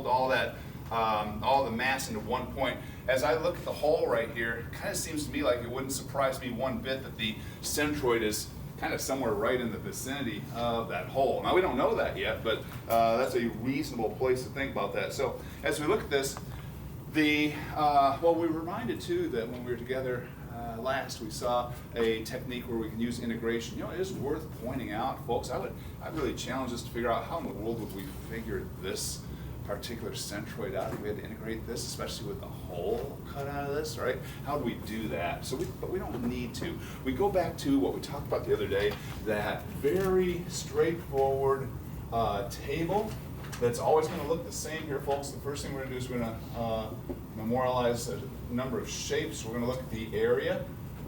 all that, all the mass into one point. As I look at the hole right here, it kind of seems to me like it wouldn't surprise me one bit that the centroid is kind of somewhere right in the vicinity of that hole. Now we don't know that yet, but that's a reasonable place to think about that. So as we look at this, well, we were reminded too that when we were together last, we saw a technique where we can use integration. You know, it is worth pointing out, folks. I'd really challenge us to figure out how in the world would we figure this particular centroid out if we had to integrate this, especially with the hole cut out of this, right? How do we do that? But we don't need to. We go back to what we talked about the other day, that very straightforward table that's always going to look the same here, folks. The first thing we're going to do is we're going to memorialize a number of shapes. We're going to look at the area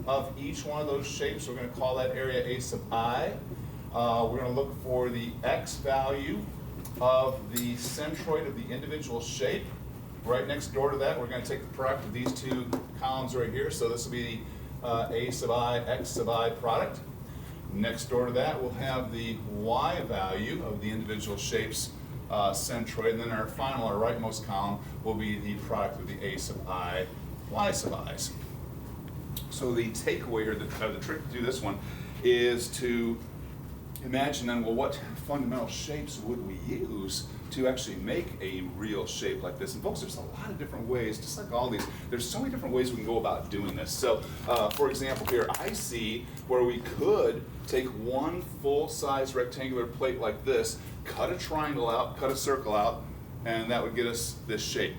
of each one of those shapes. We're going to call that area A sub I. We're going to look for the x value of the centroid of the individual shape. Right next door to that, we're going to take the product of these two columns right here. So this will be the A sub I, X sub I product. Next door to that, we'll have the y value of the individual shape's centroid. And then our rightmost column, will be the product of the A sub I, Y sub I's. So the takeaway here, the trick to do this one, is to imagine then, well, what fundamental shapes would we use to actually make a real shape like this? And folks, there's a lot of different ways, just like all these, there's so many different ways we can go about doing this. So, for example, here I see where we could take one full-size rectangular plate like this, cut a triangle out, cut a circle out, and that would get us this shape.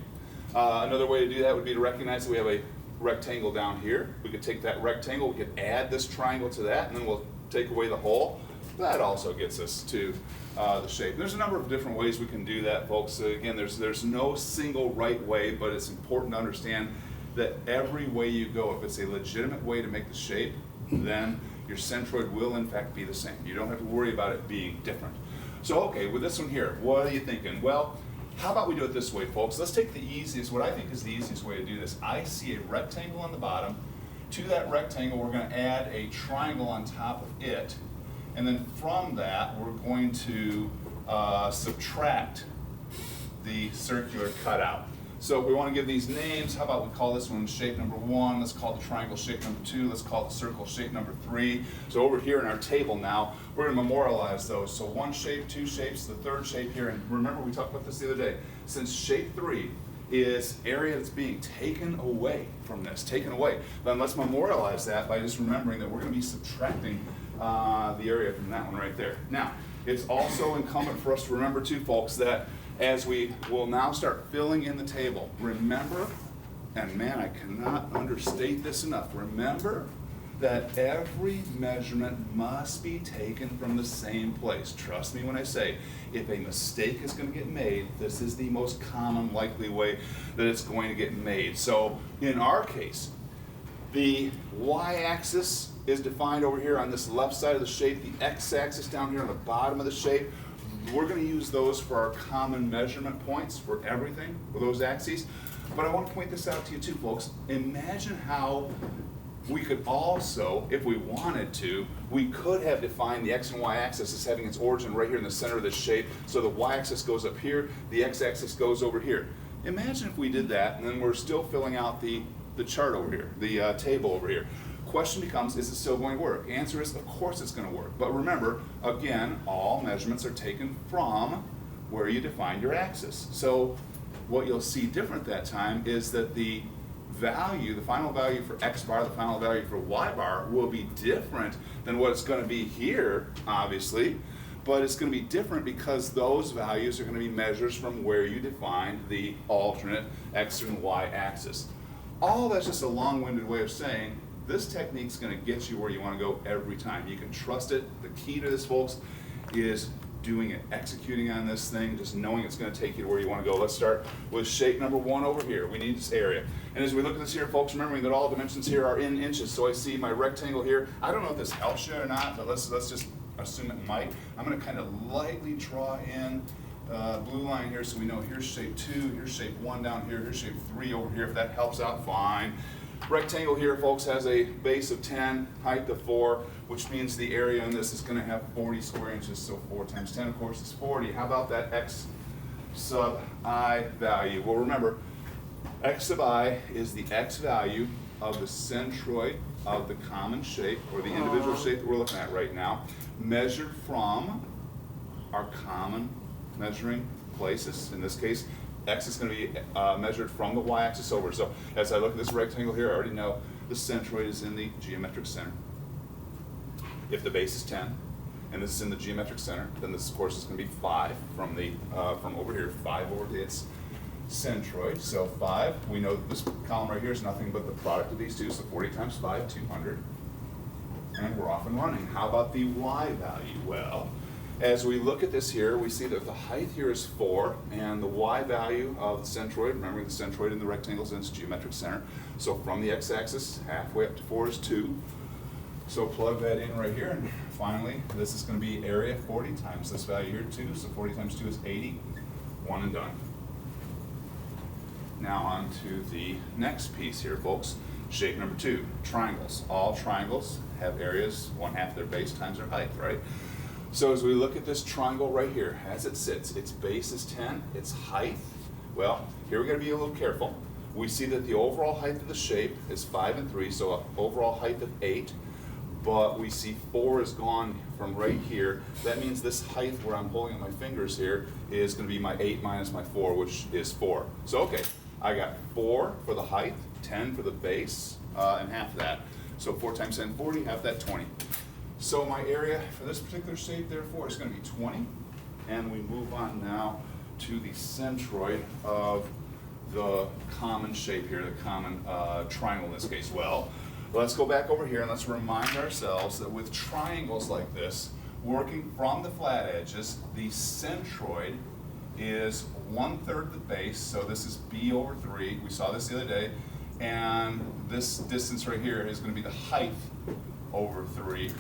Another way to do that would be to recognize that we have a rectangle down here. We could take that rectangle, we could add this triangle to that, and then we'll take away the hole. That also gets us to the shape. There's a number of different ways we can do that, folks. Again, there's no single right way, but it's important to understand that every way you go, if it's a legitimate way to make the shape, then your centroid will in fact be the same. You don't have to worry about it being different. So okay, with this one here, what are you thinking? Well, how about we do it this way, folks? Let's take the easiest, what I think is the easiest way to do this. I see a rectangle on the bottom. To that rectangle, we're going to add a triangle on top of it. And then from that, we're going to subtract the circular cutout. So if we want to give these names, how about we call this one shape number 1, let's call the triangle shape number 2, let's call the circle shape number 3. So over here in our table now, we're going to memorialize those. So 1 shape, 2 shapes, the 3rd shape here, and remember we talked about this the other day, since shape 3 is area that's being taken away from this, taken away, then let's memorialize that by just remembering that we're going to be subtracting the area from that one right there. Now, it's also incumbent for us to remember too, folks, that as we will now start filling in the table, remember, and man, I cannot understate this enough, remember that every measurement must be taken from the same place. Trust me when I say, if a mistake is going to get made, this is the most common likely way that it's going to get made. So in our case, the y-axis is defined over here on this left side of the shape, the x-axis down here on the bottom of the shape. We're going to use those for our common measurement points for everything, for those axes. But I want to point this out to you too, folks. Imagine how we could also, if we wanted to, we could have defined the x and y axis as having its origin right here in the center of this shape. So the y-axis goes up here, the x-axis goes over here. Imagine if we did that, and then we're still filling out the chart over here, the table over here. Question becomes, is it still going to work? Answer is, of course it's going to work. But remember, again, all measurements are taken from where you define your axis. So what you'll see different that time is that the value, the final value for x bar, the final value for y bar will be different than what it's going to be here, obviously. But it's going to be different because those values are going to be measures from where you define the alternate x and y axis. All that's just a long-winded way of saying this technique's going to get you where you want to go every time. You can trust it. The key to this, folks, is doing it, executing on this thing, just knowing it's going to take you to where you want to go. Let's start with shape number 1 over here. We need this area. And as we look at this here, folks, remembering that all dimensions here are in inches. So I see my rectangle here. I don't know if this helps you or not, but let's just assume it might. I'm going to kind of lightly draw in blue line here so we know here's shape 2, here's shape 1 down here, here's shape 3 over here. If that helps out, fine. Rectangle here, folks, has a base of 10, height of 4, which means the area in this is going to have 40 square inches. So 4 times 10, of course, is 40. How about that x sub I value. Well, remember, x sub I is the x value of the centroid of the common shape, or the individual shape that we're looking at right now, measured from our common measuring places. In this case, x is going to be measured from the y-axis over. So as I look at this rectangle here, I already know the centroid is in the geometric center. If the base is 10, and this is in the geometric center, then this, of course, is going to be 5 from the from over here, 5 over to its centroid. So 5, we know that this column right here is nothing but the product of these two, so 40 times 5, 200. And we're off and running. How about the y value? Well, as we look at this here, we see that the height here is 4, and the y value of the centroid, remembering the centroid in the rectangle is in its geometric center, so from the x-axis, halfway up to 4 is 2. So plug that in right here, and finally, this is going to be area 40 times this value here, 2, so 40 times 2 is 80, 1 and done. Now on to the next piece here, folks. Shape number 2, triangles. All triangles have areas 1/2 their base times their height, right? So as we look at this triangle right here, as it sits, its base is 10, its height, well, here we're going to be a little careful. We see that the overall height of the shape is 5 and 3, so an overall height of 8. But we see 4 is gone from right here. That means this height where I'm holding up my fingers here is going to be my 8 minus my 4, which is 4. So okay, I got 4 for the height, 10 for the base, and half that. So 4 times 10, 40, half that, 20. So my area for this particular shape, therefore, is going to be 20. And we move on now to the centroid of the common shape here, the common triangle in this case. Well, let's go back over here and let's remind ourselves that with triangles like this, working from the flat edges, the centroid is 1/3 the base, so this is b over 3. We saw this the other day. And this distance right here is going to be the height over 3.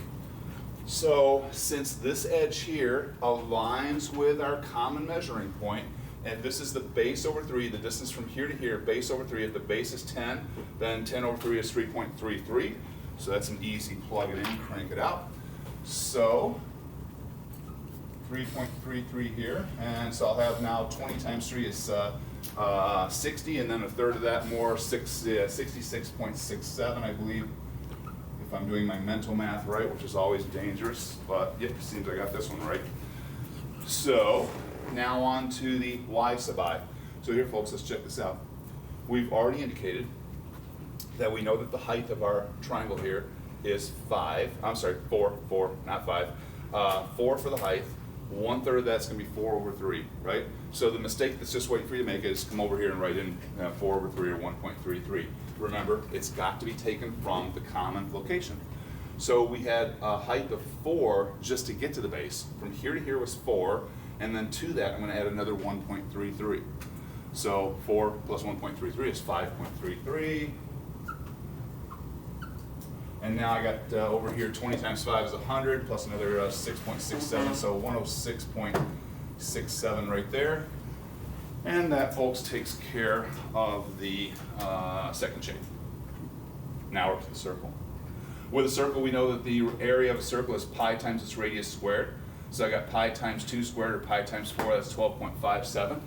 So since this edge here aligns with our common measuring point, and this is the base over 3, the distance from here to here, base over 3, if the base is 10, then 10 over 3 is 3.33. So that's an easy plug it in, crank it out. So 3.33 here, and so I'll have now 20 times 3 is 60, and then 1/3 of that more, 66.67, I believe, if I'm doing my mental math right, which is always dangerous, but yep, it seems I got this one right. So now on to the y sub I. So here, folks, let's check this out. We've already indicated that we know that the height of our triangle here is 4, not 5. 4 for the height. 1/3 of that's going to be 4 over 3, right? So the mistake that's just waiting for you to make is come over here and write in 4 over 3 or 1.33. Remember, it's got to be taken from the common location. So we had a height of 4 just to get to the base. From here to here was 4, and then to that I'm going to add another 1.33. So 4 plus 1.33 is 5.33. And now I got over here 20 times 5 is 100, plus another 6.67, so 106.67 right there. And that, folks, takes care of the second shape. Now we're up to the circle. With a circle, we know that the area of a circle is pi times its radius squared. So I got pi times 2 squared, or pi times 4, that's 12.57.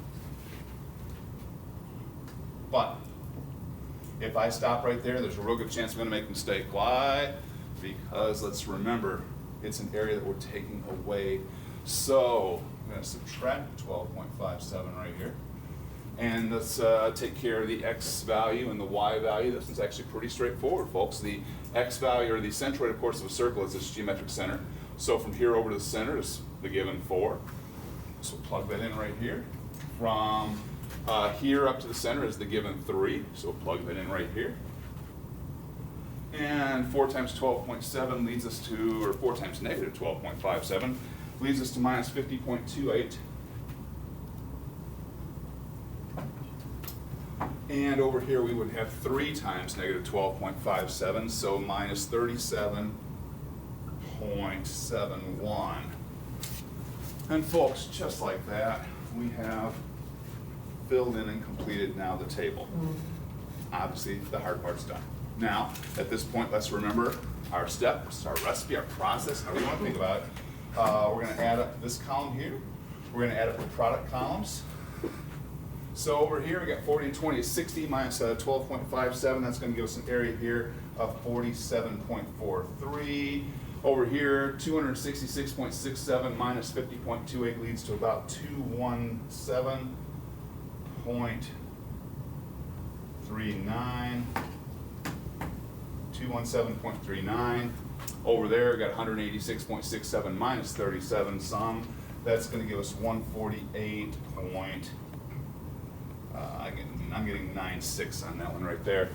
But if I stop right there, there's a real good chance I'm going to make a mistake. Why? Because let's remember, it's an area that we're taking away. So I'm going to subtract 12.57 right here. And let's take care of the x value and the y value. This is actually pretty straightforward, folks. The x value, or the centroid, of course, of a circle is its geometric center. So from here over to the center is the given 4. So plug that in right here. From here up to the center is the given 3, so plug that in right here. And 4 times 12.7 leads us to, or 4 times negative 12.57 leads us to minus 50.28. And over here we would have 3 times negative 12.57, so minus 37.71. And folks, just like that, we have filled in and completed now the table. Obviously, the hard part's done. Now, at this point, let's remember our steps, our recipe, our process, however you want to think about it. We're going to add up this column here. We're going to add up the product columns. So over here we got 40 and 20 is 60 minus 12.57. That's going to give us an area here of 47.43. Over here, 266.67 minus 50.28 leads to about 217.39. 217.39. Over there, got 186.67 minus 37 some. That's going to give us 148 point. I'm getting 96 on that one right there.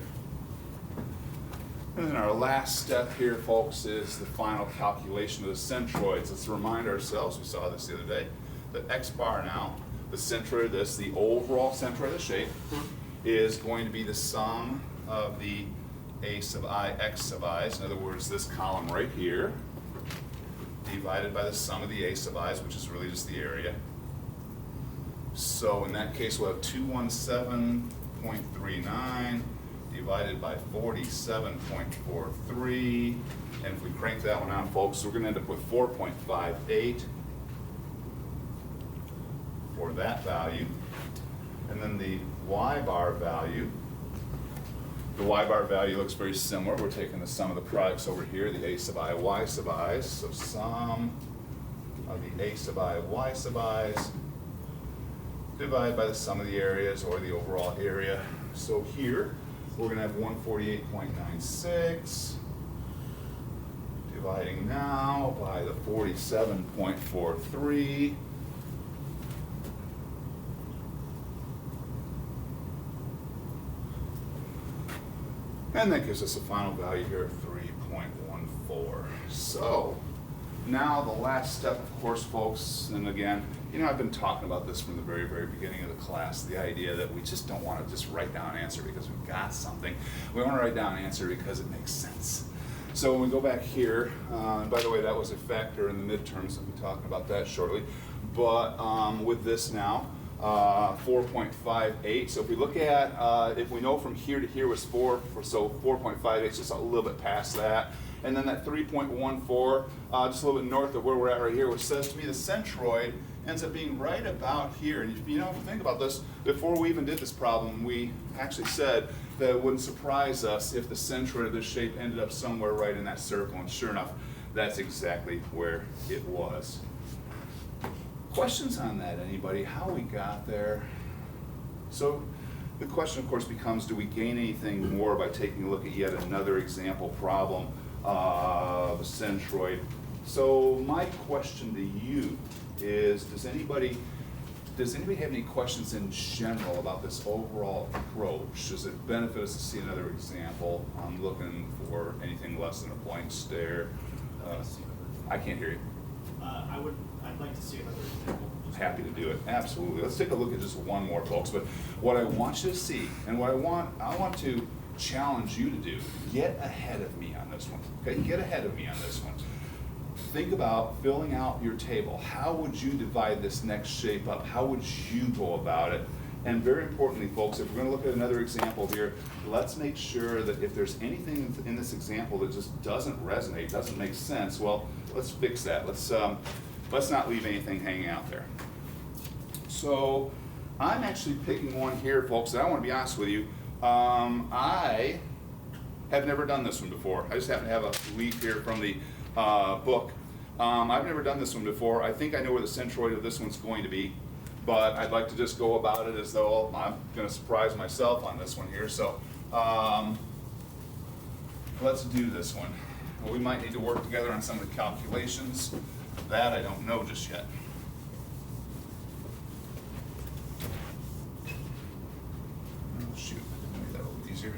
And then our last step here, folks, is the final calculation of the centroids. Let's remind ourselves, we saw this the other day, that x bar now, the centroid of this, the overall centroid of the shape, is going to be the sum of the a sub I, x sub i's, in other words, this column right here, divided by the sum of the a sub i's, which is really just the area. So in that case, we'll have 217.39 divided by 47.43. And if we crank that one out, folks, we're going to end up with 4.58 for that value. And then the y bar value. The y bar value looks very similar. We're taking the sum of the products over here, the a sub I, y sub i's. So sum of the a sub I, y sub i's divided by the sum of the areas or the overall area. So here we're going to have 148.96 dividing now by the 47.43. And that gives us a final value here of 3.14. So now the last step, of course, folks, and again, I've been talking about this from the very, very beginning of the class, the idea that we just don't want to just write down an answer because we've got something. We want to write down an answer because it makes sense. So when we go back here, and by the way, that was a factor in the midterms, I'll be talking about that shortly. But with this now, 4.58. So if we look at, if we know from here to here was 4, so 4.58 is just a little bit past that. And then that 3.14, just a little bit north of where we're at right here, which says to me the centroid ends up being right about here. And if you think about this, before we even did this problem, we actually said that it wouldn't surprise us if the centroid of this shape ended up somewhere right in that circle. And sure enough, that's exactly where it was. Questions on that, anybody? How we got there? So the question, of course, becomes, do we gain anything more by taking a look at yet another example problem of a centroid? So my question to you is, does anybody have any questions in general about this overall approach? Does it benefit us to see another example? I'm looking for anything less than a blank stare. I can't hear you. I'd like to see another example. Happy to do it, absolutely. Let's take a look at just one more, folks. But what I want you to see, and what I want to challenge you to do, get ahead of me on this one. Okay, get ahead of me on this one. Think about filling out your table. How would you divide this next shape up? How would you go about it? And very importantly, folks, if we're going to look at another example here, let's make sure that if there's anything in this example that just doesn't resonate, doesn't make sense, well, let's fix that. Let's not leave anything hanging out there. So I'm actually picking one here, folks, and I want to be honest with you. I have never done this one before. I just happen to have a leaf here from the book. I've never done this one before. I think I know where the centroid of this one's going to be, but I'd like to just go about it as though I'm going to surprise myself on this one here. So let's do this one. Well, we might need to work together on some of the calculations. That I don't know just yet. Oh, shoot, make that a little easier.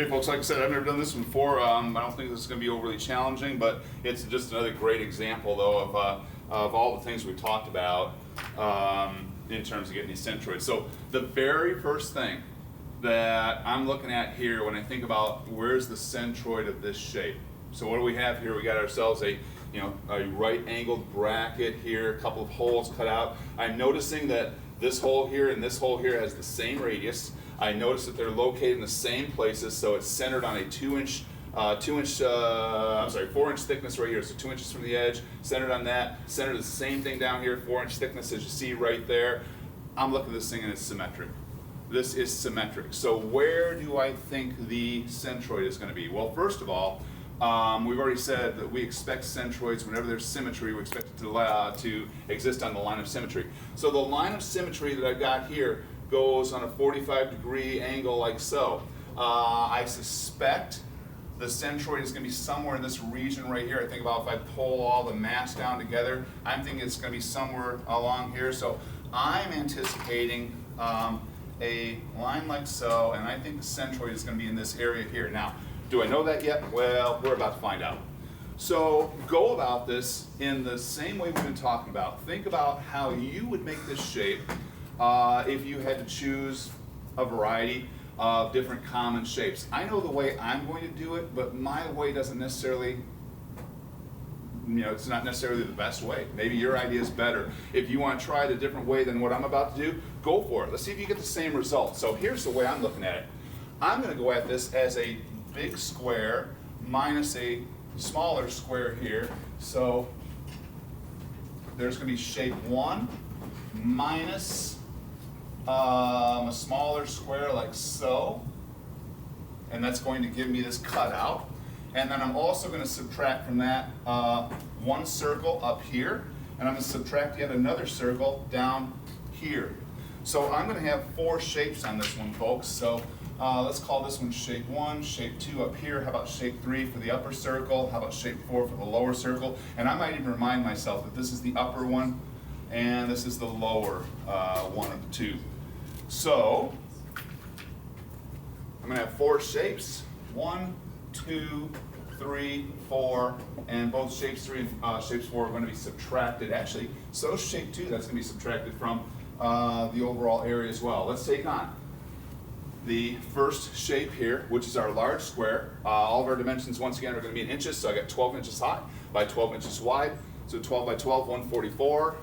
Okay, folks, like I said, I've never done this one before. I don't think this is going to be overly challenging, but it's just another great example, though, of all the things we've talked about in terms of getting these centroids. So the very first thing that I'm looking at here when I think about where's the centroid of this shape. So what do we have here? We got ourselves a right-angled bracket here, a couple of holes cut out. I'm noticing that this hole here and this hole here has the same radius. I notice that they're located in the same places, so it's centered on a 4-inch thickness right here, so 2 inches from the edge, centered on that, centered the same thing down here, 4-inch thickness as you see right there. I'm looking at this thing and it's symmetric. This is symmetric. So where do I think the centroid is going to be? Well, first of all, we've already said that we expect centroids, whenever there's symmetry, we expect it to exist on the line of symmetry. So the line of symmetry that I've got here goes on a 45-degree angle like so. I suspect the centroid is going to be somewhere in this region right here. I think about if I pull all the mass down together, I'm thinking it's going to be somewhere along here. So I'm anticipating a line like so, and I think the centroid is going to be in this area here. Now, do I know that yet? Well, we're about to find out. So go about this in the same way we've been talking about. Think about how you would make this shape if you had to choose a variety of different common shapes. I know the way I'm going to do it, but my way doesn't necessarily, it's not necessarily the best way. Maybe your idea is better. If you want to try it a different way than what I'm about to do, go for it. Let's see if you get the same result. So here's the way I'm looking at it. I'm going to go at this as a big square minus a smaller square here. So there's going to be shape 1 minus a smaller square like so, and that's going to give me this cutout. And then I'm also going to subtract from that one circle up here, and I'm going to subtract yet another circle down here. So I'm going to have 4 shapes on this one, folks. So let's call this one shape 1, shape 2 up here. How about shape 3 for the upper circle? How about shape 4 for the lower circle? And I might even remind myself that this is the upper one and this is the lower one of the two. So I'm going to have 4 shapes. 1, 2, 3, 4, and both shapes 3 and shapes 4 are going to be subtracted. Actually, so shape 2, that's going to be subtracted from the overall area as well. Let's take on the first shape here, which is our large square. All of our dimensions, once again, are going to be in inches, so I got 12 inches high by 12 inches wide. So 12 by 12, 144.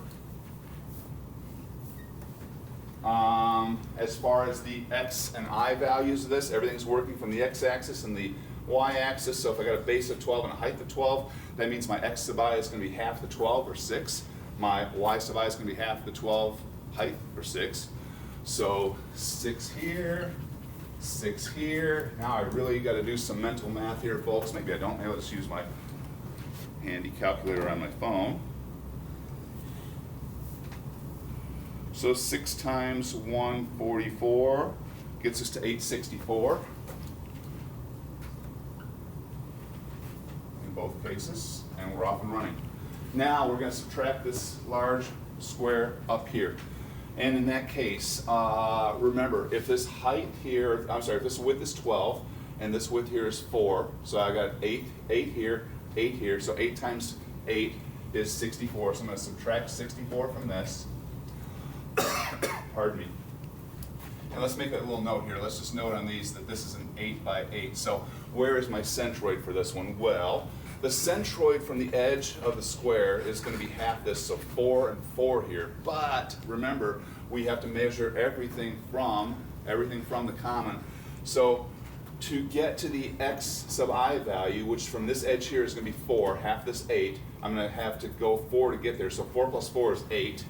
As far as the x and I values of this, everything's working from the x-axis and the y-axis. So if I got a base of 12 and a height of 12, that means my x sub I is going to be half the 12, or 6. My y sub I is going to be half the 12 height, or 6. So 6 here, 6 here. Now I really got to do some mental math here, folks. Maybe I don't. Maybe let's use my handy calculator on my phone. So 6 times 144 gets us to 864 in both cases, and we're off and running. Now we're going to subtract this large square up here. And in that case, remember, if this height here, if this width is 12, and this width here is 4, so I got 8 here, 8 here, so 8 times 8 is 64, so I'm going to subtract 64 from this. Pardon me. And let's make a little note here. Let's just note on these that this is an 8 by 8. So where is my centroid for this one? Well, the centroid from the edge of the square is going to be half this, so 4 and 4 here. But remember, we have to measure everything from the common. So to get to the x sub I value, which from this edge here is going to be 4, half this 8, I'm going to have to go 4 to get there. So 4 plus 4 is 8.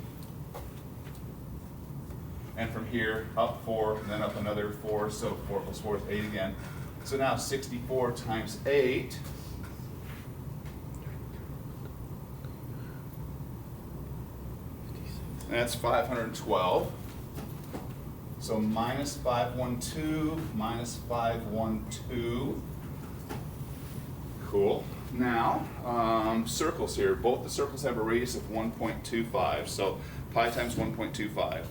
And from here, up 4, and then up another 4, so 4 plus 4 is 8 again. So now 64 times 8 that's 512. So minus 512, minus 512. Cool. Now, circles here. Both the circles have a radius of 1.25, so pi times 1.25.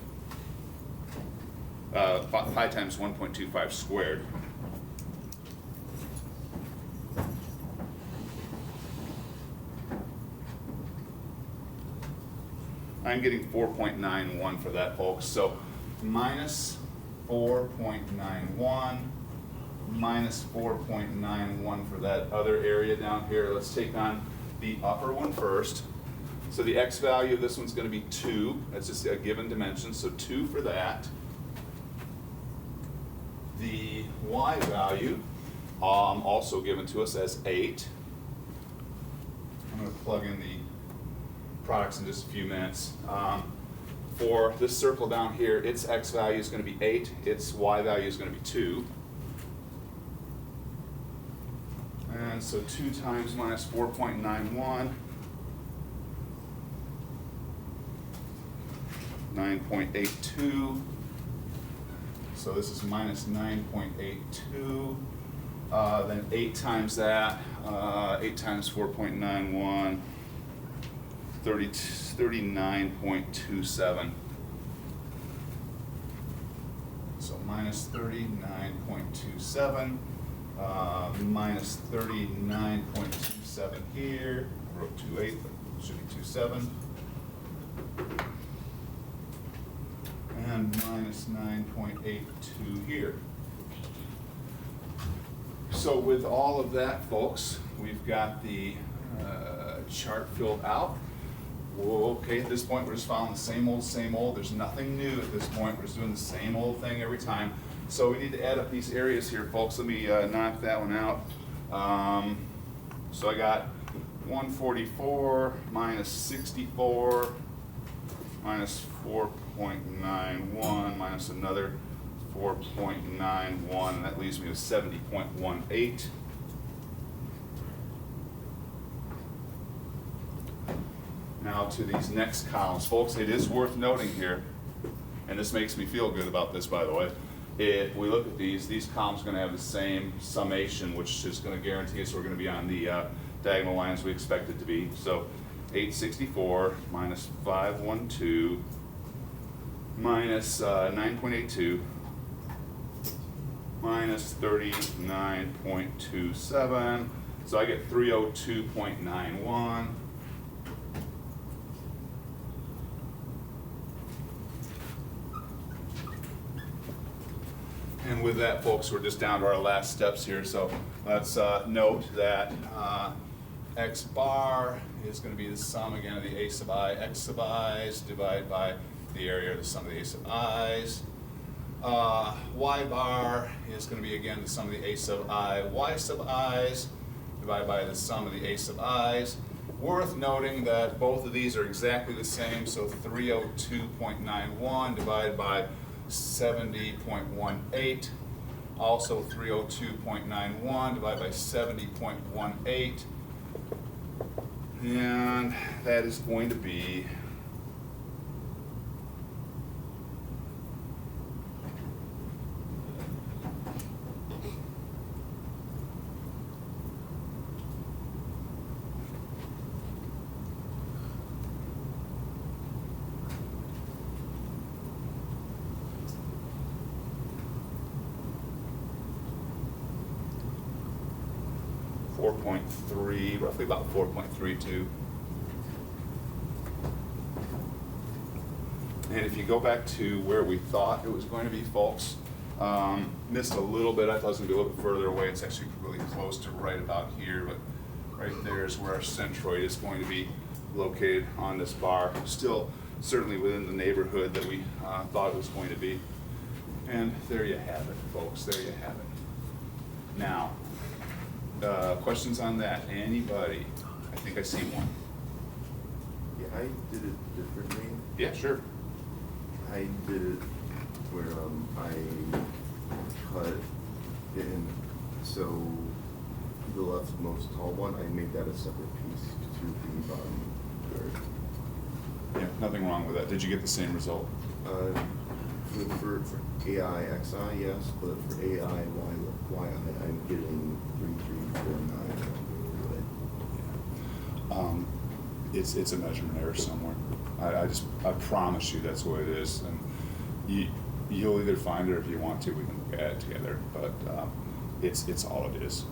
Pi times 1.25 squared. I'm getting 4.91 for that, folks. So minus 4.91, minus 4.91 for that other area down here. Let's take on the upper one first. So the x value of this one's going to be 2. That's just a given dimension, so 2 for that. The y value, also given to us as 8. I'm going to plug in the products in just a few minutes. For this circle down here, its x value is going to be 8, its y value is going to be 2. And so 2 times minus 4.91, 9.82. So this is minus 9.82. Then 8 times that, 8 times 4.91, 39.27. So minus 39.27, minus 39.27 here. I wrote 28, but it should be 27. And minus 9.82 here. So with all of that, folks, we've got the chart filled out. Well, okay, at this point, we're just following the same old. There's nothing new at this point. We're just doing the same old thing every time. So we need to add up these areas here, folks. Let me knock that one out. So I got 144 minus 64 minus 4.91 minus another 4.91, and that leaves me with 70.18. Now to these next columns, folks, it is worth noting here, and this makes me feel good about this, by the way. If we look at these columns are going to have the same summation, which is going to guarantee us we're going to be on the diagonal lines we expect it to be. So 864 minus 512 minus 9.82 minus 39.27. So I get 302.91. And with that, folks, we're just down to our last steps here. So let's note that x bar is going to be the sum again of the a sub I, x sub i's divided by the area of the sum of the a sub i's. Y bar is going to be again the sum of the a sub I, y sub i's divided by the sum of the a sub i's. Worth noting that both of these are exactly the same, so 302.91 divided by 70.18, also 302.91 divided by 70.18, and that is going to be 4.3, roughly about 4.32. And if you go back to where we thought it was going to be, folks, missed a little bit. I thought it was going to be a little bit further away. It's actually really close to right about here, but right there is where our centroid is going to be located on this bar. Still certainly within the neighborhood that we thought it was going to be. And there you have it, folks. There you have it. Now, questions on that? Anybody? I think I see one. Yeah, I did it differently. Yeah, sure. I did it where I cut in, so the leftmost tall one, I made that a separate piece to the bottom third. Yeah, nothing wrong with that. Did you get the same result? For AI XI, yes, but for AI YI, I'm getting 3349. It's a measurement error somewhere. I promise you that's what it is, and you'll either find it, or if you want to, we can look at it together. But it's all it is.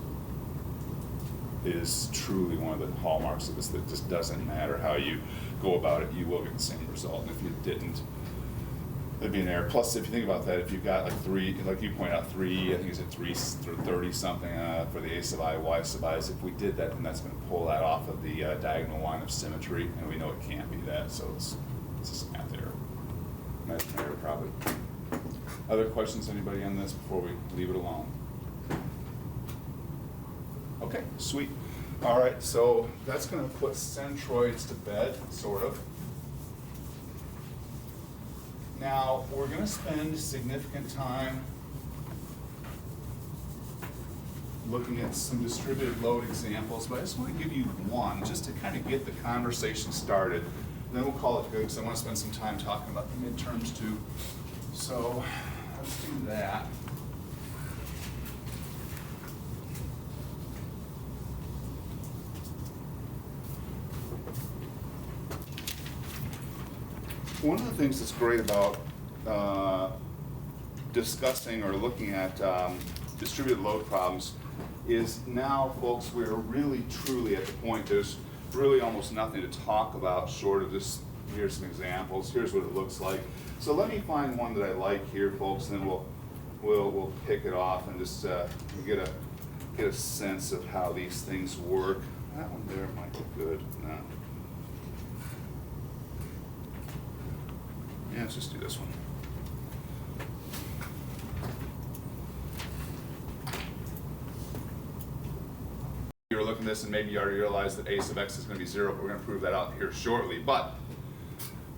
is truly one of the hallmarks of this, that just doesn't matter how you go about it, you will get the same result. And if you didn't, there'd be an error. Plus, if you think about that, if you've got like three, like you point out, three, I think it's at 330 something for the a sub I, y sub i's. If we did that, then that's going to pull that off of the diagonal line of symmetry, and we know it can't be that, so it's just math error. Math error, probably. Other questions, anybody on this before we leave it alone? Okay, sweet. All right, so that's going to put centroids to bed, sort of. Now, we're going to spend significant time looking at some distributed load examples, but I just want to give you one, just to kind of get the conversation started. And then we'll call it good, because I want to spend some time talking about the midterms too. So, let's do that. One of the things that's great about discussing or looking at distributed load problems is now, folks, we're really truly at the point there's really almost nothing to talk about short of this. Here's some examples. Here's what it looks like. So let me find one that I like here, folks, and then we'll pick it off and just get a sense of how these things work. That one there might look good. No. Yeah, let's just do this one. You're looking at this and maybe you already realize that a sub x is going to be 0, but we're going to prove that out here shortly. But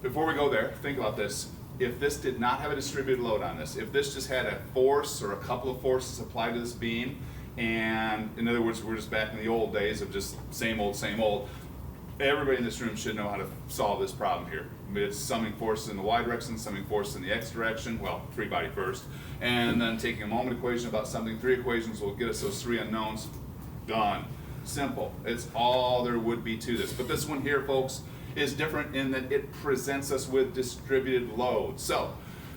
before we go there, think about this. If this did not have a distributed load on this, if this just had a force or a couple of forces applied to this beam, and in other words, we're just back in the old days of just same old, everybody in this room should know how to solve this problem here. It's summing forces in the y direction, summing forces in the x direction, well, free body first, and then taking a moment equation about something. 3 equations will get us those 3 unknowns. Done. Simple. It's all there would be to this. But this one here, folks, is different in that it presents us with distributed load. So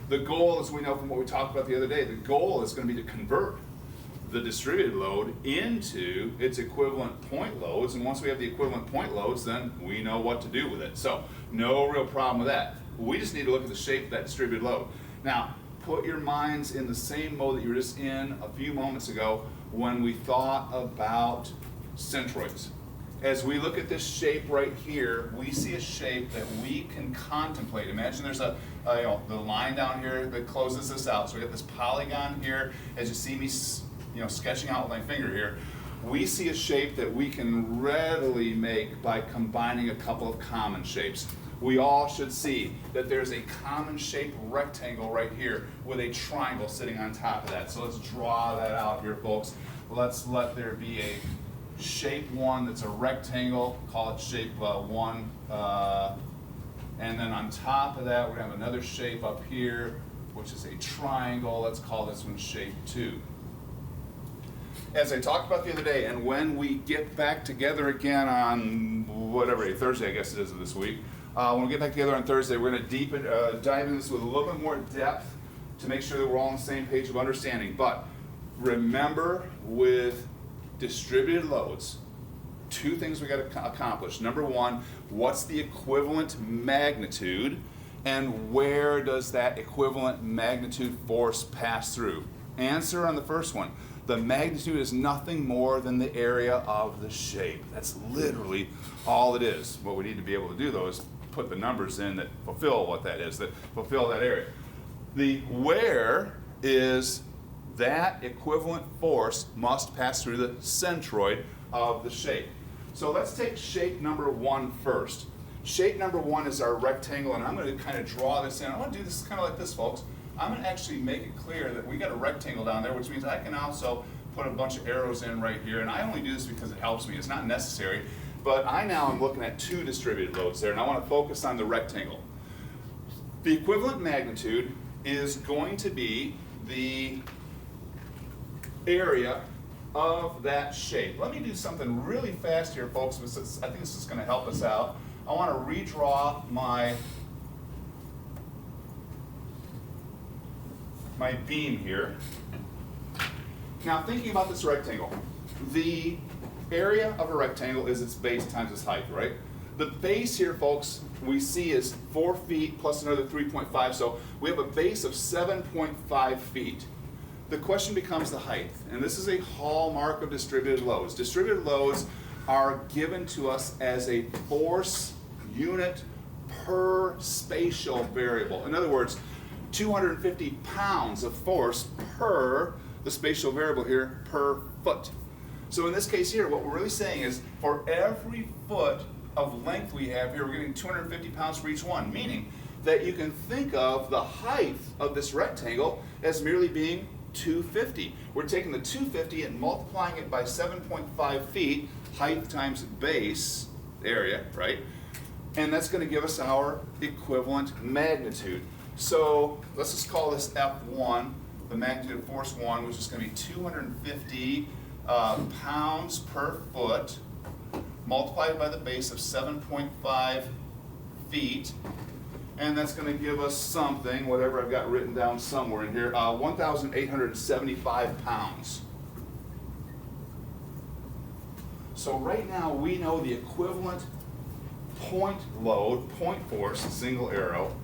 the goal, as we know from what we talked about the other day, the goal is going to be to convert the distributed load into its equivalent point loads, and once we have the equivalent point loads, then we know what to do with it. So no real problem with that. We just need to look at the shape of that distributed load. Now, put your minds in the same mode that you were just in a few moments ago when we thought about centroids. As we look at this shape right here, we see a shape that we can contemplate. Imagine there's the line down here that closes this out. So we have this polygon here. As you see me sketching out with my finger here, we see a shape that we can readily make by combining a couple of common shapes. We all should see that there's a common shaped rectangle right here with a triangle sitting on top of that. So let's draw that out here, folks. Let's let there be a shape 1 that's a rectangle, call it shape 1, and then on top of that we're going to have another shape up here which is a triangle. Let's call this one shape 2. As I talked about the other day, and when we get back together again on whatever day, Thursday I guess it is of this week, when we get back together on Thursday, we're going to dive into this with a little bit more depth to make sure that we're all on the same page of understanding. But remember, with distributed loads, 2 things we got to accomplish. Number 1, what's the equivalent magnitude, and where does that equivalent magnitude force pass through? Answer on the first one. The magnitude is nothing more than the area of the shape. That's literally all it is. What we need to be able to do, though, is put the numbers in that fulfill what that is, that fulfill that area. The where is that equivalent force must pass through the centroid of the shape. So let's take shape number 1 first. Shape number 1 is our rectangle, and I'm going to kind of draw this in. I want to do this kind of like this, folks. I'm going to actually make it clear that we got a rectangle down there, which means I can also put a bunch of arrows in right here. And I only do this because it helps me. It's not necessary. But I now am looking at 2 distributed loads there, and I want to focus on the rectangle. The equivalent magnitude is going to be the area of that shape. Let me do something really fast here, folks. I think this is going to help us out. I want to redraw my beam here. Now, thinking about this rectangle, the area of a rectangle is its base times its height, right? The base here, folks, we see is 4 feet plus another 3.5, so we have a base of 7.5 feet. The question becomes the height, and this is a hallmark of distributed loads. Distributed loads are given to us as a force unit per spatial variable. In other words, 250 pounds of force per the spatial variable here per foot. So in this case here, what we're really saying is for every foot of length we have here, we're getting 250 pounds for each one, meaning that you can think of the height of this rectangle as merely being 250. We're taking the 250 and multiplying it by 7.5 feet, height times base area, right? And that's going to give us our equivalent magnitude. So let's just call this F1, the magnitude of force 1, which is going to be 250 pounds per foot, multiplied by the base of 7.5 feet. And that's going to give us something, whatever I've got written down somewhere in here, 1,875 pounds. So right now we know the equivalent point load, point force, single arrow,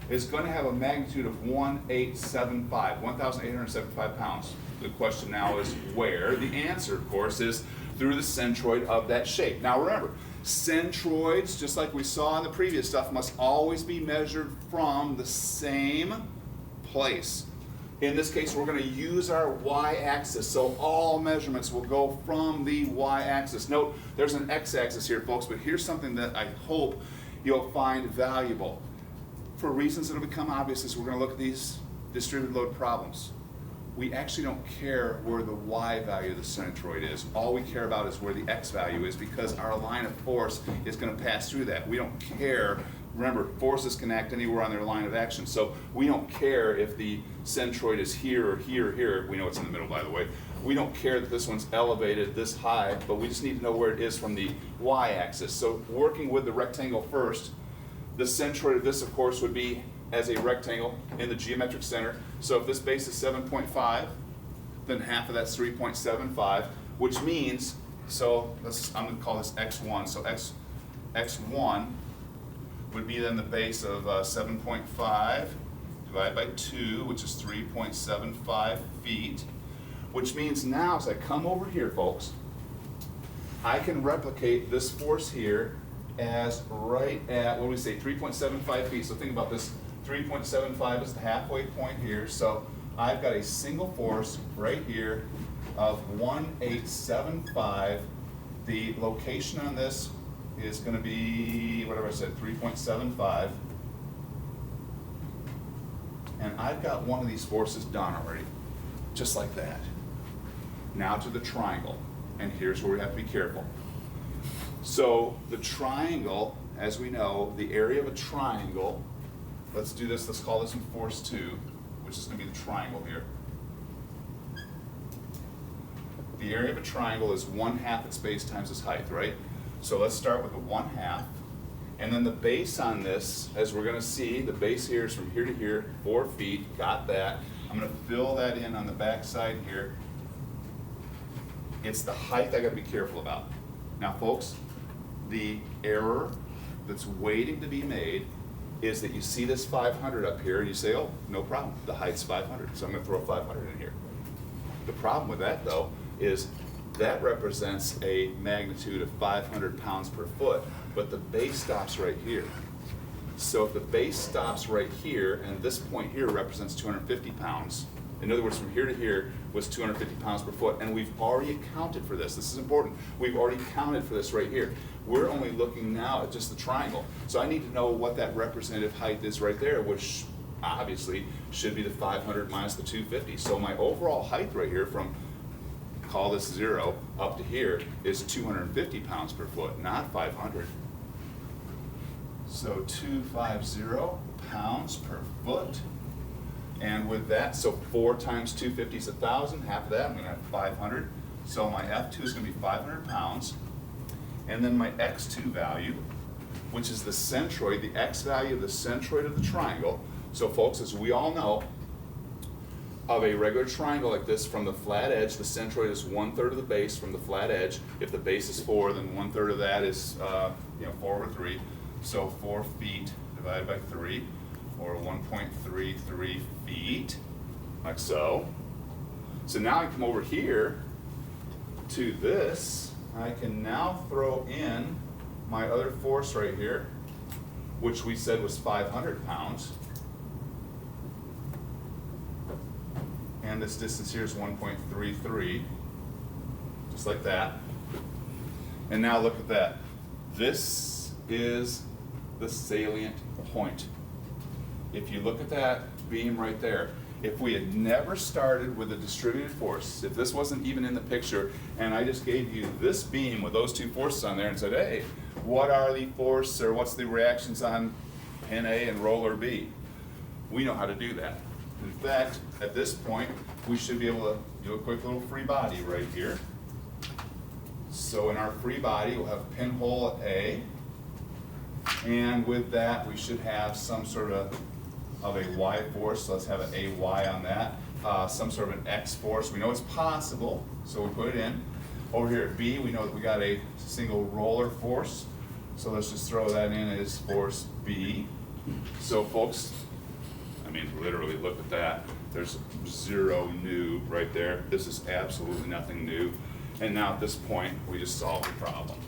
is going to have a magnitude of 1,875 pounds. The question now is where? The answer, of course, is through the centroid of that shape. Now remember, centroids, just like we saw in the previous stuff, must always be measured from the same place. In this case, we're going to use our y-axis, so all measurements will go from the y-axis. Note, there's an x-axis here, folks, but here's something that I hope you'll find valuable. For reasons that will become obvious as we're going to look at these distributed load problems. We actually don't care where the y value of the centroid is. All we care about is where the x value is, because our line of force is going to pass through that. We don't care. Remember, forces can act anywhere on their line of action, so we don't care if the centroid is here or here or here. We know it's in the middle, by the way. We don't care that this one's elevated this high, but we just need to know where it is from the y-axis. So working with the rectangle first, the centroid of this, of course, would be as a rectangle in the geometric center. So if this base is 7.5, then half of that's 3.75, which means, so I'm going to call this x1. So x1 would be then the base of 7.5 divided by 2, which is 3.75 feet, which means now as I come over here, folks, I can replicate this force here as right at, what do we say, 3.75 feet. So think about this, 3.75 is the halfway point here. So I've got a single force right here of 1,875. The location on this is going to be, whatever I said, 3.75. And I've got one of these forces done already, just like that. Now to the triangle, and here's where we have to be careful. So the triangle, as we know, the area of a triangle, let's do this, let's call this one force 2, which is going to be the triangle here. The area of a triangle is 1/2 its base times its height, right? So let's start with the 1/2. And then the base on this, as we're going to see, the base here is from here to here, 4 feet, got that. I'm going to fill that in on the back side here. It's the height I got to be careful about. Now folks, the error that's waiting to be made is that you see this 500 up here and you say, oh, no problem, the height's 500, so I'm going to throw 500 in here. The problem with that though is that represents a magnitude of 500 pounds per foot, but the base stops right here. So if the base stops right here, and this point here represents 250 pounds, in other words, from here to here was 250 pounds per foot, and we've already accounted for this. This is important. We've already counted for this right here. We're only looking now at just the triangle. So I need to know what that representative height is right there, which obviously should be the 500 minus the 250. So my overall height right here from, call this 0, up to here is 250 pounds per foot, not 500. So 250 pounds per foot. And with that, so 4 times 250 is 1,000, half of that, I'm going to have 500. So my F2 is going to be 500 pounds. And then my X2 value, which is the centroid, the X value of the centroid of the triangle. So folks, as we all know, of a regular triangle like this from the flat edge, the centroid is 1/3 of the base from the flat edge. If the base is 4, then 1/3 of that is 4/3. So 4 feet divided by 3, or 1.33 feet, like so. So now I come over here to this. I can now throw in my other force right here, which we said was 500 pounds. And this distance here is 1.33, just like that. And now look at that. This is the salient point. If you look at that beam right there, if we had never started with a distributed force, if this wasn't even in the picture, and I just gave you this beam with those two forces on there and said, hey, what are the force, or what's the reactions on pin A and roller B? We know how to do that. In fact, at this point, we should be able to do a quick little free body right here. So in our free body, we'll have pinhole at A, and with that, we should have some sort of a Y force. So let's have an AY on that. Some sort of an X force. We know it's possible, so we put it in. Over here at B, we know that we got a single roller force. So let's just throw that in as force B. So folks, I mean, literally look at that. There's 0 new right there. This is absolutely nothing new. And now at this point, we just solve the problem.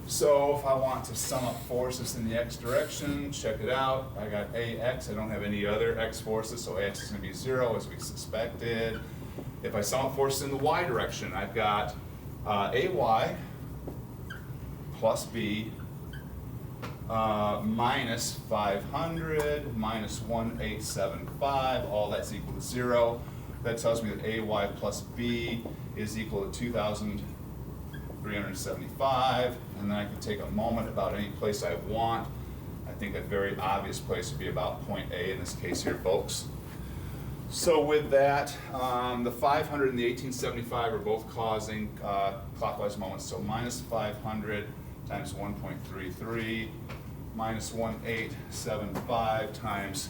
So if I want to sum up forces in the X direction, check it out. I got AX, I don't have any other X forces, so AX is gonna be 0 as we suspected. If I sum up forces in the Y direction, I've got AY plus B minus 500 minus 1875, all that's equal to 0. That tells me that AY plus B is equal to 2,375, and then I can take a moment about any place I want. I think a very obvious place would be about point A in this case here, folks. So with that, the 500 and the 1875 are both causing clockwise moments, so minus 500 times 1.33 minus 1875 times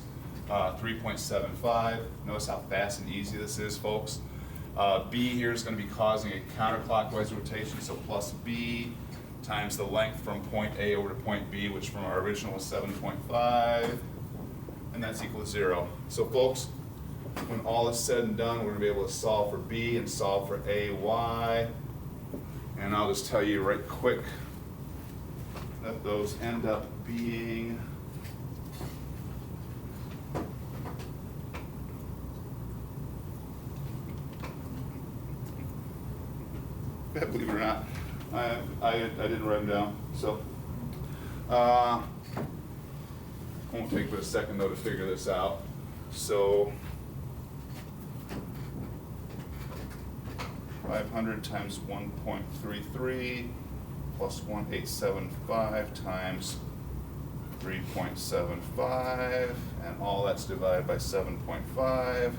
3.75. Notice how fast and easy this is, folks. B here is going to be causing a counterclockwise rotation, so plus B times the length from point A over to point B, which from our original was 7.5, and that's equal to 0. So folks, when all is said and done, we're going to be able to solve for B and solve for AY. And I'll just tell you right quick that those end up being believe it or not, I didn't write them down, so won't take but a second though to figure this out. So 500 times 1.33 plus 1875 times 3.75, and all that's divided by 7.5,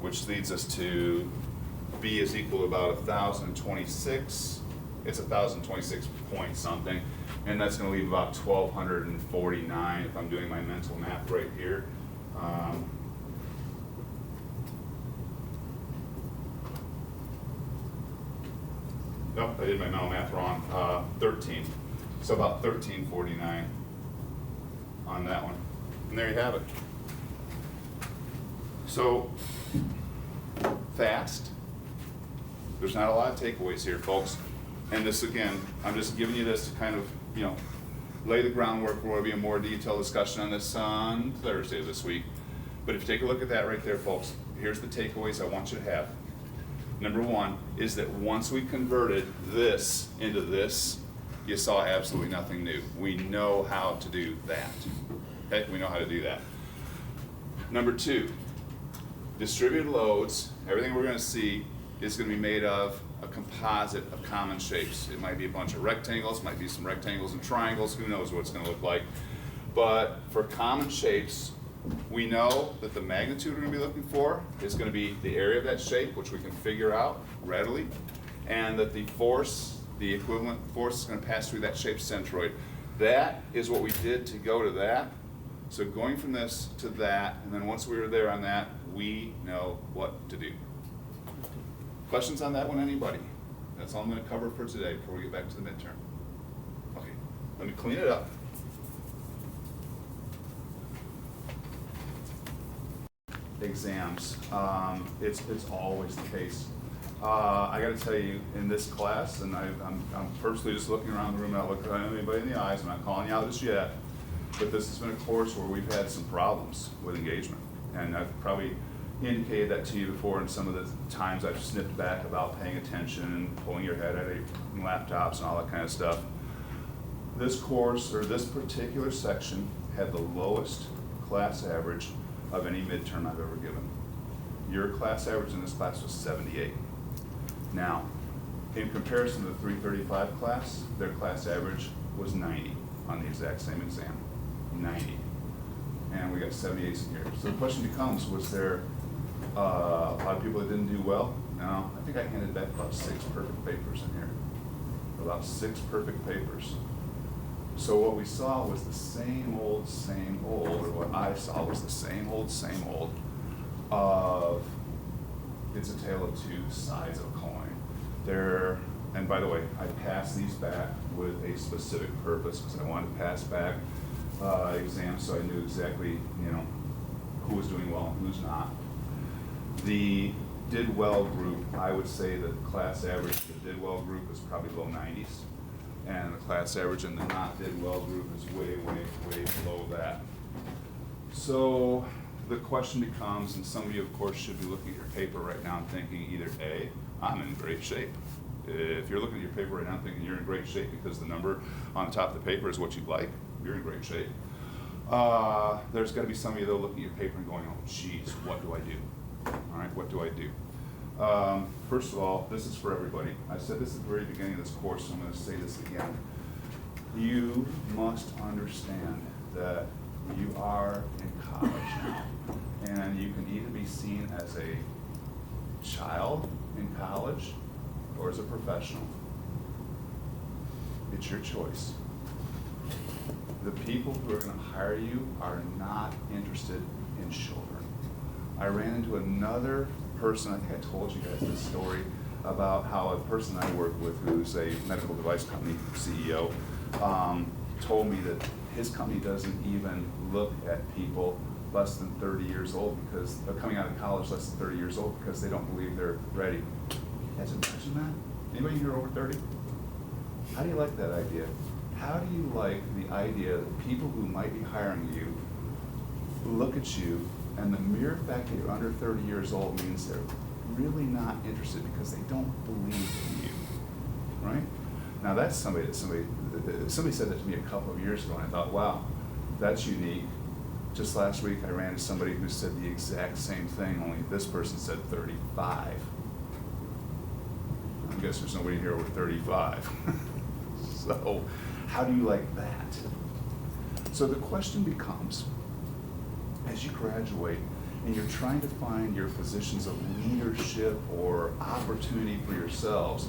which leads us to B is equal to about 1,026. It's 1,026 point something, and that's going to leave about 1,249 if I'm doing my mental math right here. Nope, I did my mental math wrong. 13. So about 1,349 on that one. And there you have it. So, fast. There's not a lot of takeaways here, folks. And this, again, I'm just giving you this to kind of, lay the groundwork for there will be a more detailed discussion on this on Thursday this week. But if you take a look at that right there, folks, here's the takeaways I want you to have. Number one is that once we converted this into this, you saw absolutely nothing new. We know how to do that. Okay, we know how to do that. Number two, distributed loads, everything we're going to see is going to be made of a composite of common shapes. It might be a bunch of rectangles, might be some rectangles and triangles, who knows what it's going to look like. But for common shapes, we know that the magnitude we're going to be looking for is going to be the area of that shape, which we can figure out readily, and that the force, the equivalent force, is going to pass through that shape's centroid. That is what we did to go to that. So going from this to that, and then once we were there on that, we know what to do. Questions on that one, anybody? That's all I'm gonna cover for today before we get back to the midterm. Okay, let me clean it up. Exams, it's always the case. I gotta tell you, in this class, and I'm personally just looking around the room, not looking at anybody in the eyes, I'm not calling you out just yet, but this has been a course where we've had some problems with engagement. And I've probably indicated that to you before in some of the times I've snipped back about paying attention and pulling your head out of your laptops and all that kind of stuff. This course, or this particular section, had the lowest class average of any midterm I've ever given. Your class average in this class was 78. Now, in comparison to the 335 class, their class average was 90 on the exact same exam, 90. And we got 78s in here. So the question becomes, was there a lot of people that didn't do well? No, I think I handed back about 6 perfect papers in here. About 6 perfect papers. So what we saw was the same old, or what I saw was the same old of it's a tale of two sides of a coin. There, and by the way, I passed these back with a specific purpose because I wanted to pass back exams so I knew exactly, you know, who was doing well and who's not. The did well group, I would say that the class average for the did well group is probably low 90s. And the class average in the not did well group is way below that. So the question becomes, and some of you of course should be looking at your paper right now and thinking either A, I'm in great shape. If you're looking at your paper right now thinking you're in great shape because the number on the top of the paper is what you'd like, you're in great shape. There's gotta be some of you though looking at your paper and going, oh geez, what do I do? All right, what do I do? First of all, this is for everybody. I said this at the very beginning of this course, so I'm going to say this again. You must understand that you are in college now, and you can either be seen as a child in college or as a professional. It's your choice. The people who are going to hire you are not interested in children. I ran into another person, I think I told you guys this story about how a person I work with who's a medical device company CEO told me that his company doesn't even look at people less than 30 years old because they're coming out of college less than 30 years old because they don't believe they're ready. You guys imagine that? Anybody here over 30? How do you like that idea? How do you like the idea that people who might be hiring you look at you and the mere fact that you're under 30 years old means they're really not interested because they don't believe in you, right? Now that's somebody said that to me a couple of years ago and I thought, wow, that's unique. Just last week I ran into somebody who said the exact same thing, only this person said 35. I guess there's nobody here over 35. So how do you like that? So the question becomes, as you graduate and you're trying to find your positions of leadership or opportunity for yourselves,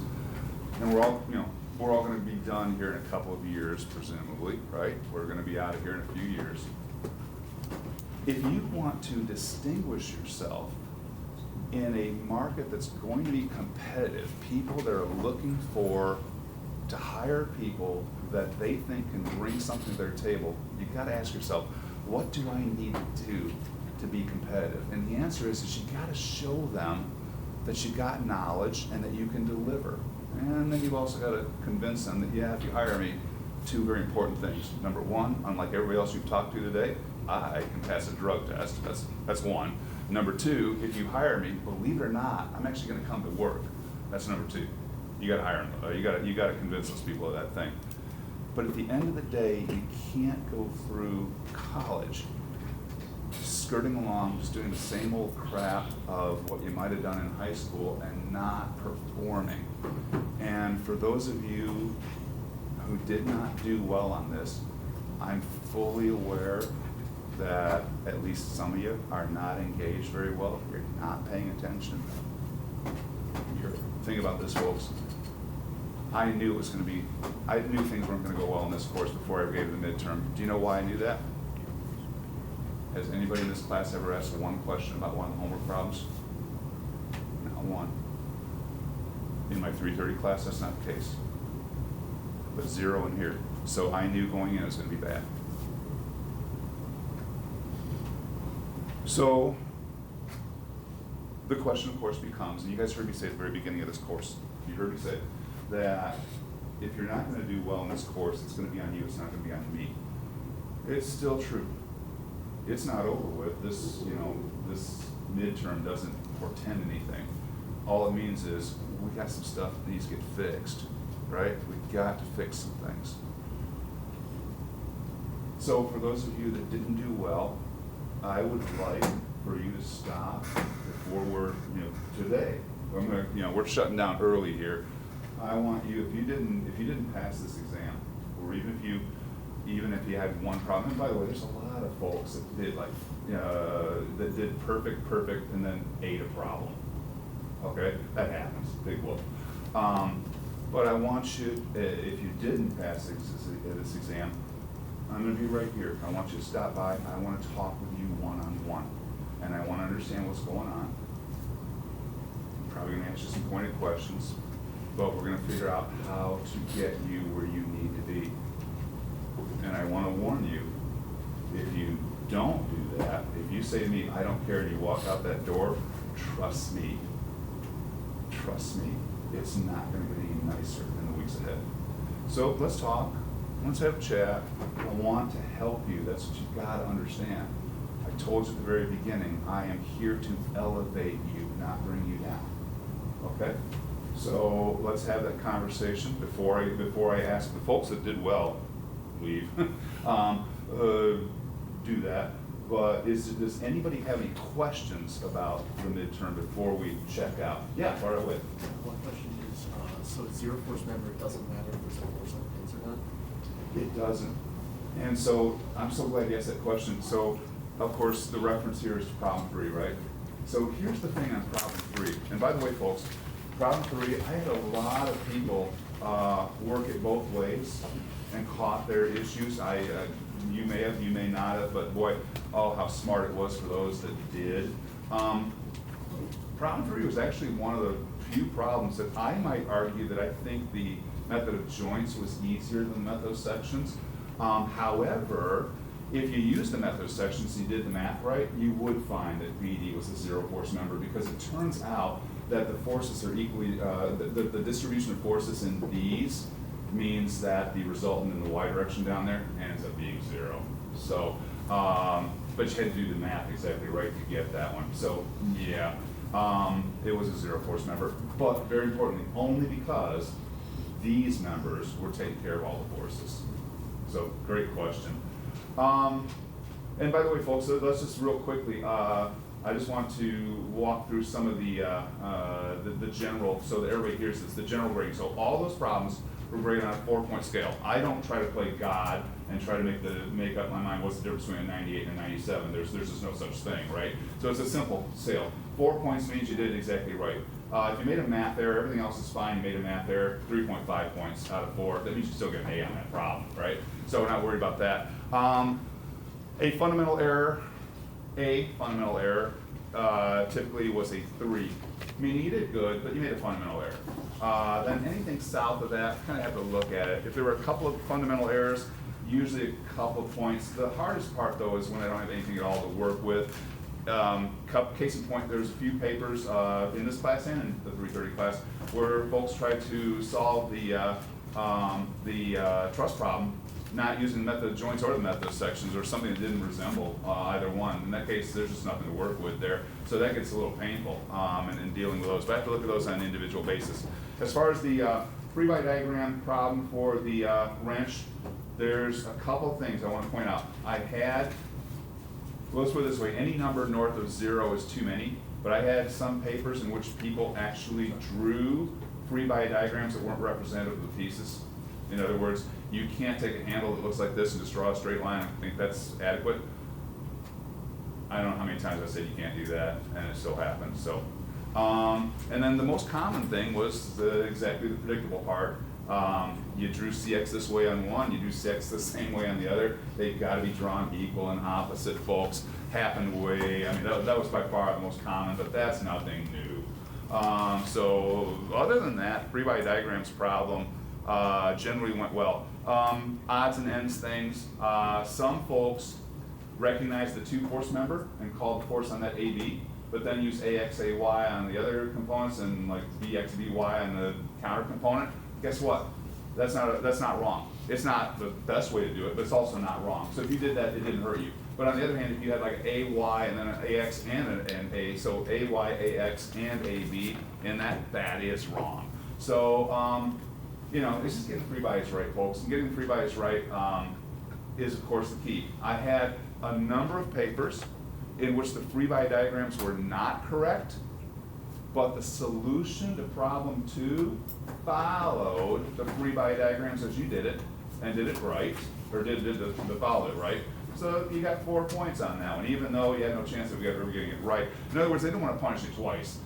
and we're all going to be done here in a couple of years, presumably, right? We're going to be out of here in a few years. If you want to distinguish yourself in a market that's going to be competitive, people that are looking to hire people that they think can bring something to their table, you've got to ask yourself, what do I need to do to be competitive? And the answer is you got to show them that you got knowledge and that you can deliver. And then you've also got to convince them that, yeah, if you hire me, 2 very important things. Number 1, unlike everybody else you've talked to today, I can pass a drug test. That's 1. Number 2, if you hire me, believe it or not, I'm actually going to come to work. That's number 2. You got to hire them. You got to convince those people of that thing. But at the end of the day, you can't go through college skirting along, just doing the same old crap of what you might have done in high school and not performing. And for those of you who did not do well on this, I'm fully aware that at least some of you are not engaged very well. You're not paying attention. Think about this, folks. I knew things weren't going to go well in this course before I gave the midterm. Do you know why I knew that? Has anybody in this class ever asked one question about one of the homework problems? Not one. In my 330 class, that's not the case. But 0 in here. So I knew going in it was going to be bad. So the question, of course, becomes, and you guys heard me say at the very beginning of this course, you heard me say that if you're not going to do well in this course, it's going to be on you, it's not going to be on me. It's still true. It's not over with. This, this midterm doesn't portend anything. All it means is we got some stuff that needs to get fixed, right? We've got to fix some things. So for those of you that didn't do well, I would like for you to stop before we're, today. I'm gonna, we're shutting down early here. I want you, if you didn't pass this exam, or even if you had one problem, and by the way, there's a lot of folks that did that did perfect, and then ate a problem. Okay, that happens, big whoop. But I want you, if you didn't pass this exam, I'm going to be right here. I want you to stop by. I want to talk with you one-on-one. And I want to understand what's going on. I'm probably going to ask you some pointed questions, but we're going to figure out how to get you where you need to be. And I want to warn you, if you don't do that, if you say to me, I don't care, and you walk out that door, trust me, it's not going to get any nicer in the weeks ahead. So let's talk. Let's have a chat. I want to help you. That's what you've got to understand. I told you at the very beginning, I am here to elevate you, not bring you down. Okay? So let's have that conversation before I ask the folks that did well, leave, do that. But does anybody have any questions about the midterm before we check out? Yeah, far away. One question is, so zero force member, it doesn't matter if there's a force on pins or not? It doesn't. And so I'm so glad you asked that question. So of course the reference here is to problem 3, right? So here's the thing on problem 3. And by the way, folks, problem 3, I had a lot of people work it both ways and caught their issues. You may have, you may not have, but boy, oh, how smart it was for those that did. Problem 3 was actually one of the few problems that I might argue that I think the method of joints was easier than the method of sections. However, if you use the method of sections and you did the math right, you would find that BD was a zero force member, because it turns out that the forces are equally, the distribution of forces in these means that the resultant in the y direction down there ends up being 0. So, but you had to do the math exactly right to get that one. So yeah, it was a zero force member, but very importantly, only because these members were taking care of all the forces. So great question. And by the way, folks, let's just real quickly, I just want to walk through some of the general, so that everybody hears this, the general grading. So all those problems were graded on a 4-point scale. I don't try to play God and try to make up my mind what's the difference between a 98 and a 97. There's just no such thing, right? So it's a simple scale. 4 points means you did it exactly right. If you made a math error, everything else is fine. You made a math error, 3.5 points out of 4. That means you still get an A on that problem, right? So we're not worried about that. A fundamental error typically was a 3. Meaning you did good, but you made a fundamental error. Then anything south of that, kind of have to look at it. If there were a couple of fundamental errors, usually a couple of points. The hardest part, though, is when I don't have anything at all to work with. Case in point, there's a few papers in this class and in the 330 class where folks tried to solve the truss problem, not using the method of joints or the method of sections, or something that didn't resemble either one. In that case, there's just nothing to work with there. So that gets a little painful in dealing with those. But I have to look at those on an individual basis. As far as the free-body diagram problem for the wrench, there's a couple things I want to point out. Well, let's put it this way, any number north of 0 is too many, but I had some papers in which people actually drew free-body diagrams that weren't representative of the pieces. In other words, you can't take a handle that looks like this and just draw a straight line and think that's adequate. I don't know how many times I said you can't do that, and it still happens. So, and then the most common thing was exactly the predictable part. You drew CX this way on one, you do CX the same way on the other. They've got to be drawn equal and opposite, folks. happened way, I mean, that was by far the most common, but that's nothing new. So other than that, free body diagrams problem generally went well. Odds and ends things, some folks recognize the 2 force member and call the force on that AB, but then use AX, AY on the other components and like BX, BY on the counter component. Guess what? That's not wrong. It's not the best way to do it, but it's also not wrong. So if you did that, it didn't hurt you. But on the other hand, if you had like an AY and then an AX and an A, so AY, AX, and AB, and that is wrong. So, you know, it's just getting free bodies right, folks. And getting free bodies right is, of course, the key. I had a number of papers in which the free body diagrams were not correct, but the solution to problem 2 followed the free body diagrams as you did it, and did it right, or followed it right. So you got 4 points on that one, even though you had no chance of ever getting it right. In other words, they didn't want to punish you twice,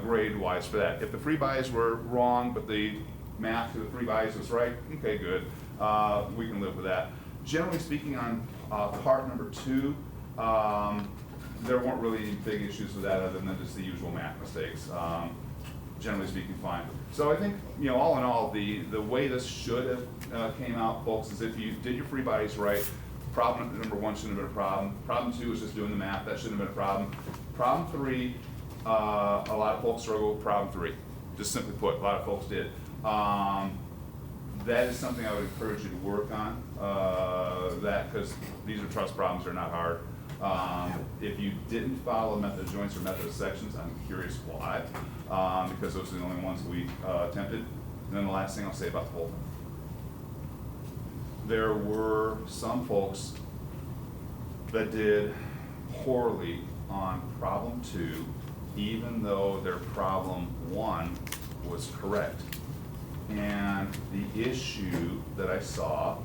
grade-wise for that. If the free bodies were wrong, but the math to the free bodies was right, okay, good. We can live with that. Generally speaking, on part number 2, there weren't really any big issues with that other than just the usual math mistakes. Generally speaking, fine. So I think, you know, all in all, the way this should have came out, folks, is if you did your free bodies right, problem number 1 shouldn't have been a problem. Problem 2 was just doing the math, that shouldn't have been a problem. Problem 3, a lot of folks struggle with problem 3. Just simply put, a lot of folks did. That is something I would encourage you to work on, because these are trust problems, they're not hard. If you didn't follow method of joints or method of sections, I'm curious why, because those are the only ones we attempted. And then the last thing I'll say about the whole thing. There were some folks that did poorly on problem 2, even though their problem 1 was correct. And the issue that I saw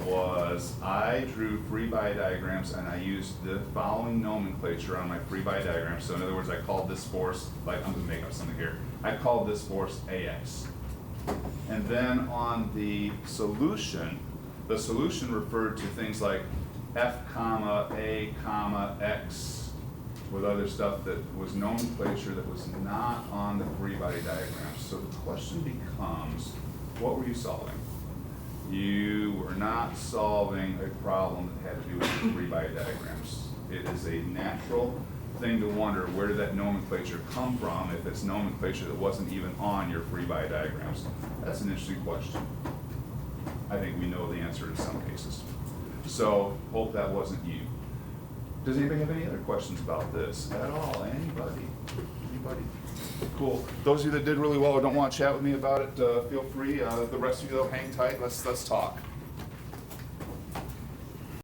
was I drew free body diagrams and I used the following nomenclature on my free body diagram. So in other words, I called this force, like I'm gonna make up something here. I called this force AX. And then on the solution referred to things like F comma, A comma, X, with other stuff that was nomenclature that was not on the free body diagrams. So the question becomes, what were you solving? You were not solving a problem that had to do with the free body diagrams. It is a natural thing to wonder, where did that nomenclature come from if it's nomenclature that wasn't even on your free body diagrams? That's an interesting question. I think we know the answer in some cases. So, hope that wasn't you. Does anybody have any other questions about this at all? Anybody? Anybody? Cool. Those of you that did really well or don't want to chat with me about it, feel free. The rest of you, though, hang tight. Let's talk.